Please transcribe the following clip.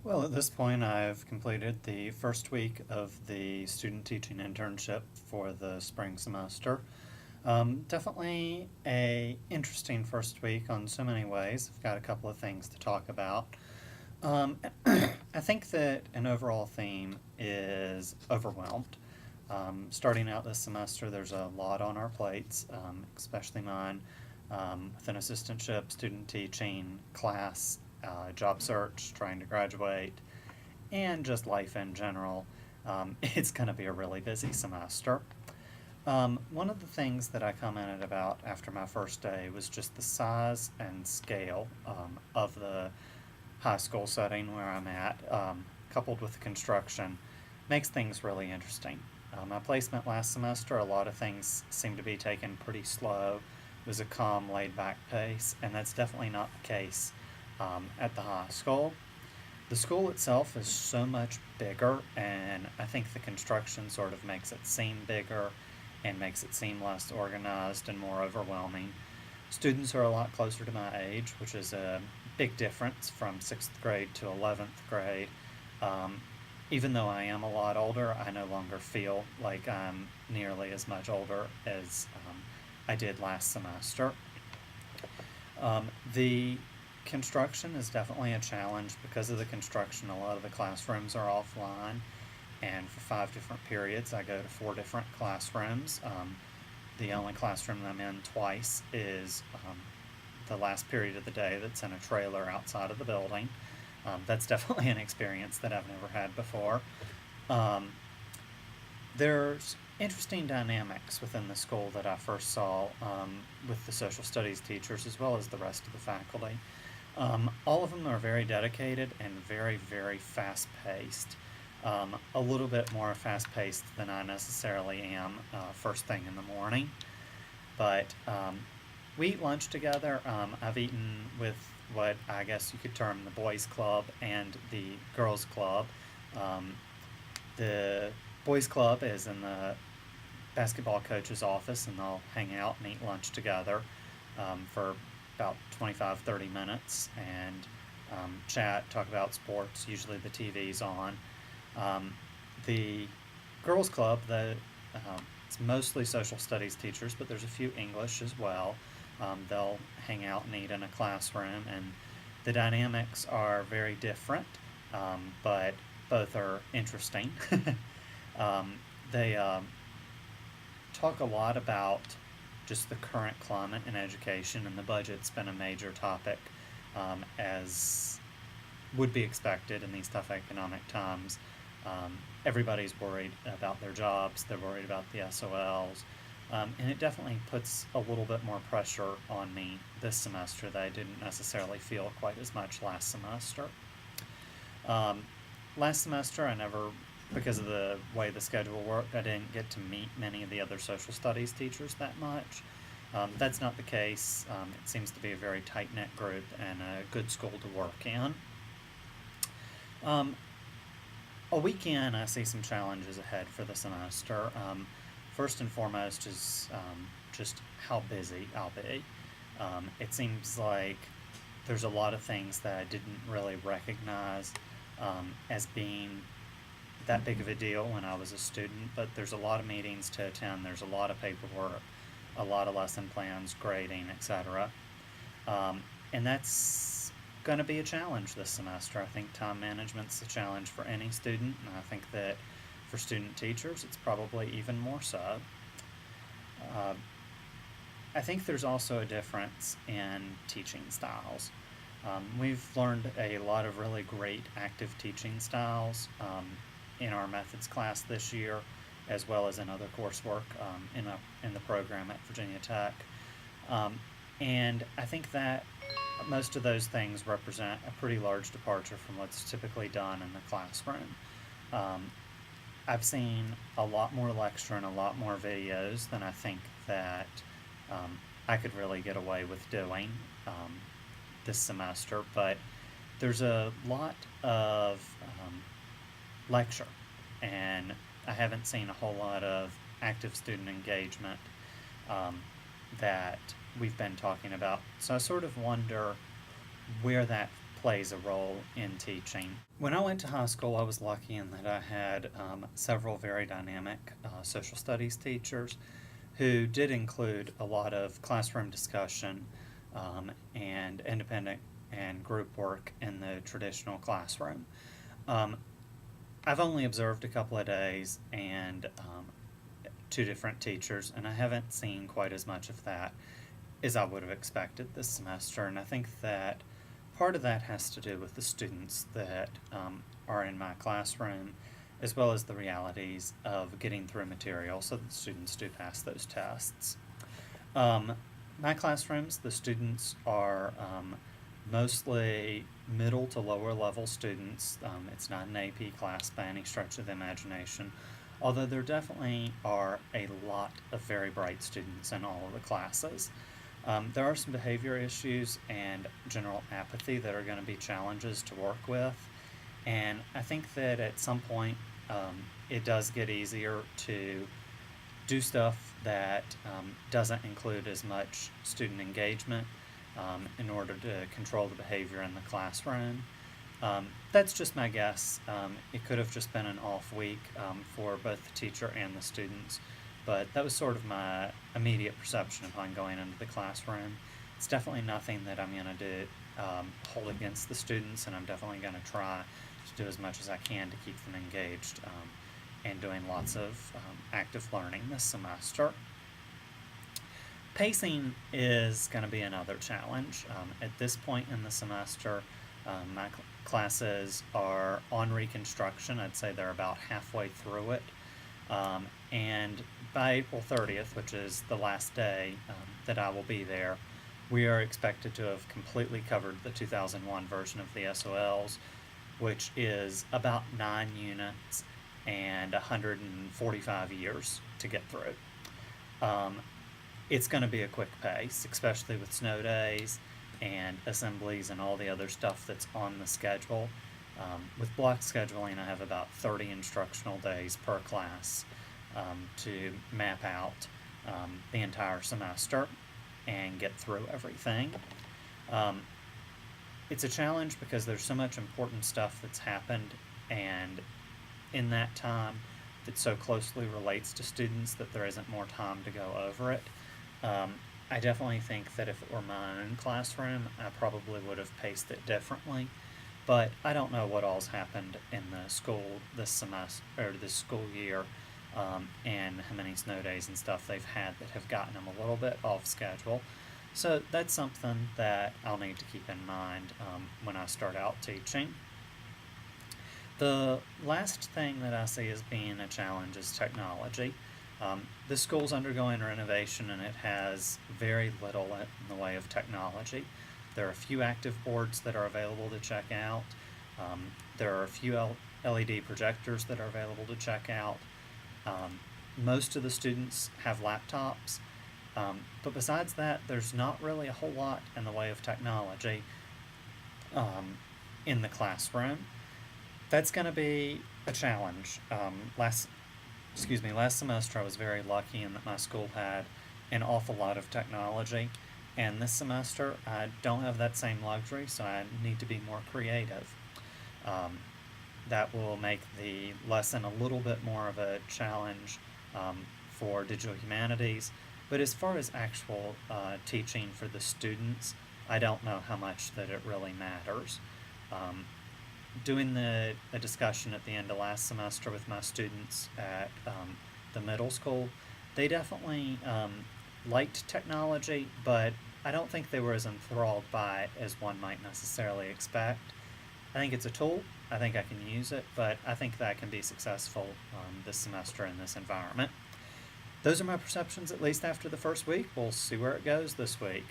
Well, at this point, I've completed the first week of the student teaching internship for the spring semester. Definitely a interesting first week on so many ways. I've got a couple of things to talk about. Um, I think that an overall theme is overwhelmed. Starting out this semester, there's a lot on our plates, especially mine, with an assistantship, student teaching, class, job search, trying to graduate, and just life in general. It's going to be a really busy semester. One of the things that I commented about after my first day was just the size and scale of the high school setting where I'm at, coupled with the construction, makes things really interesting. My placement last semester, a lot of things seemed to be taken pretty slow. It was a calm, laid back pace, and that's definitely not the case at the high school. The school itself is so much bigger, and I think the construction sort of makes it seem bigger and makes it seem less organized and more overwhelming. Students are a lot closer to my age, which is a big difference from 6th grade to 11th grade. Um, Even though I am a lot older, I no longer feel like I'm nearly as much older as I did last semester. The construction is definitely a challenge because of the construction. A lot of the classrooms are offline, and for 5 different periods, I go to 4 different classrooms. The only classroom that I'm in twice is the last period of the day that's in a trailer outside of the building. That's definitely an experience that I've never had before. Um, there's interesting dynamics within the school that I first saw with the social studies teachers as well as the rest of the faculty. All of them are very dedicated and very, very fast paced. A little bit more fast paced than I necessarily am first thing in the morning. But we eat lunch together. I've eaten with what I guess you could term the boys' club and the girls' club. Um, the boys' club is in the basketball coach's office, and they'll hang out and eat lunch together for about 25-30 minutes and chat, talk about sports. Usually the TV's on. Um, the girls' club, it's mostly social studies teachers, but there's a few English as well. They'll hang out and eat in a classroom, and the dynamics are very different, but both are interesting. They talk a lot about just the current climate in education, and the budget's been a major topic, as would be expected in these tough economic times. Everybody's worried about their jobs, they're worried about the SOLs, and it definitely puts a little bit more pressure on me this semester that I didn't necessarily feel quite as much last semester. Um, Last semester, I never, because of the way the schedule worked, I didn't get to meet many of the other social studies teachers that much. That's not the case. It seems to be a very tight knit group and a good school to work in. Um, a weekend, I see some challenges ahead for the semester. First and foremost is just how busy I'll be. It seems like there's a lot of things that I didn't really recognize as being that big of a deal when I was a student, but there's a lot of meetings to attend, there's a lot of paperwork, a lot of lesson plans, grading, etc. And that's going to be a challenge this semester. I think time management's a challenge for any student, and I think that for student teachers, it's probably even more so. Uh, I think there's also a difference in teaching styles. We've learned a lot of really great active teaching styles in our methods class this year, as well as in other coursework in the program at Virginia Tech. Um, and I think that most of those things represent a pretty large departure from what's typically done in the classroom. Um, I've seen a lot more lecture and a lot more videos than I think that um, I could really get away with doing this semester, but there's a lot of lecture, and I haven't seen a whole lot of active student engagement um, that we've been talking about. So I sort of wonder where that plays a role in teaching. When I went to high school, I was lucky in that I had several very dynamic social studies teachers who did include a lot of classroom discussion and independent and group work in the traditional classroom. Um, I've only observed a couple of days and two different teachers, and I haven't seen quite as much of that as I would have expected this semester. And I think that part of that has to do with the students that are in my classroom, as well as the realities of getting through material so that the students do pass those tests. My classrooms, the students are mostly middle to lower level students. It's not an AP class by any stretch of the imagination, although there definitely are a lot of very bright students in all of the classes. There are some behavior issues and general apathy that are going to be challenges to work with, and I think that at some point it does get easier to do stuff that doesn't include as much student engagement in order to control the behavior in the classroom. That's just my guess. It could have just been an off week for both the teacher and the students, but that was sort of my immediate perception upon going into the classroom. It's definitely nothing that I'm going to do hold against the students, and I'm definitely going to try to do as much as I can to keep them engaged and doing lots of active learning this semester. Pacing is going to be another challenge. At this point in the semester, my classes are on reconstruction. I'd say they're about halfway through it. And by April 30th, which is the last day that I will be there, we are expected to have completely covered the 2001 version of the SOLs, which is about 9 units and 145 years to get through. It's going to be a quick pace, especially with snow days and assemblies and all the other stuff that's on the schedule. With block scheduling, I have about 30 instructional days per class to map out the entire semester and get through everything. It's a challenge because there's so much important stuff that's happened, and in that time that so closely relates to students that there isn't more time to go over it. I definitely think that if it were my own classroom, I probably would have paced it differently, but I don't know what all's happened in the school this semester or this school year, and how many snow days and stuff they've had that have gotten them a little bit off schedule. So that's something that I'll need to keep in mind when I start out teaching. The last thing that I see as being a challenge is technology. The school's undergoing renovation, and it has very little in the way of technology. There are a few active boards that are available to check out. There are a few LED projectors that are available to check out. Most of the students have laptops, but besides that, there's not really a whole lot in the way of technology in the classroom. That's going to be a challenge. Last semester I was very lucky in that my school had an awful lot of technology, and this semester I don't have that same luxury, so I need to be more creative. That will make the lesson a little bit more of a challenge for digital humanities, but as far as actual teaching for the students, I don't know how much that it really matters. Doing the discussion at the end of last semester with my students at the middle school, they definitely liked technology, but I don't think they were as enthralled by it as one might necessarily expect. I think it's a tool. I think I can use it, but I think that I can be successful this semester in this environment. Those are my perceptions, at least after the first week. We'll see where it goes this week.